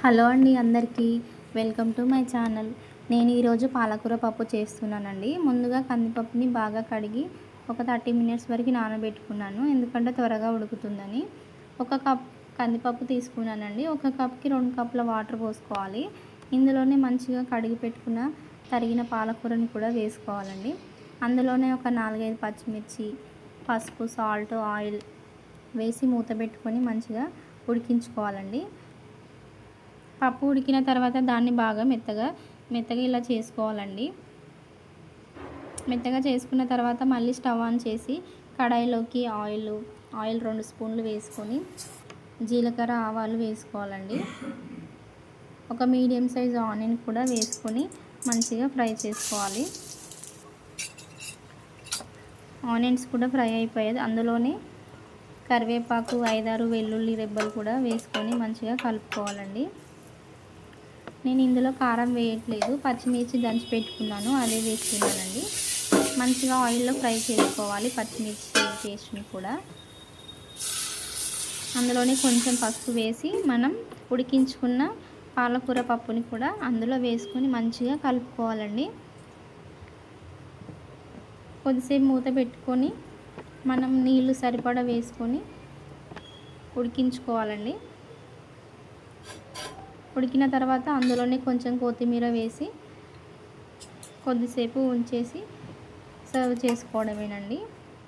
Hello అండి అందరికీ welcome to my channel. నేను ఈరోజు పాలకూర పప్పు చేస్తున్నానండి. ముందుగా కందిపప్పుని బాగా కడిగి ఒక 30 మినిట్స్ వరకు నానబెట్టుకున్నాను, ఎందుకంటే త్వరగా ఉడుకుతుందని. ఒక కప్ కందిపప్పు తీసుకున్నానండి. ఒక కప్కి 2 కప్పుల వాటర్ పోసుకోవాలి. ఇందులోనే మంచిగా కడిగి పెట్టుకున్న తరిగిన పాలకూరని కూడా వేసుకోవాలండి. అందులోనే ఒక 4-5 పచ్చిమిర్చి, పసుపు, సాల్ట్, ఆయిల్ వేసి మూత పెట్టుకొని మంచిగా ఉడికించుకోవాలండి. పప్పు ఉడికిన తర్వాత దాన్ని బాగా మెత్తగా ఇలా చేసుకోవాలండి. మెత్తగా చేసుకున్న తర్వాత మళ్ళీ స్టవ్ ఆన్ చేసి కడాయిలోకి ఆయిల్ 2 స్పూన్లు వేసుకొని జీలకర్ర, ఆవాలు వేసుకోవాలండి. ఒక మీడియం సైజ్ ఆనియన్ కూడా వేసుకొని మంచిగా ఫ్రై చేసుకోవాలి. ఆనియన్స్ కూడా ఫ్రై అయిపోయేది. అందులోనే కరివేపాకు, 5-6 వెల్లుల్లి రెబ్బలు కూడా వేసుకొని మంచిగా కలుపుకోవాలండి. నేను ఇందులో కారం వేయట్లేదు, పచ్చిమిర్చి దంచి పెట్టుకున్నాను అదే వేస్తున్నానండి. మంచిగా ఆయిల్లో ఫ్రై చేసుకోవాలి పచ్చిమిర్చి పేస్ట్ని కూడా. అందులోనే కొంచెం పసుపు వేసి మనం ఉడికించుకున్న పాలకూర పప్పుని కూడా అందులో వేసుకొని మంచిగా కలుపుకోవాలండి. కొద్దిసేపు మూత పెట్టుకొని మనం నీళ్ళు సరిపడా వేసుకొని ఉడికించుకోవాలండి. ఉడికిన తర్వాత అందులోనే కొంచెం కొత్తిమీర వేసి కొద్దిసేపు ఉంచేసి సర్వ్ చేసుకోవడమేనండి.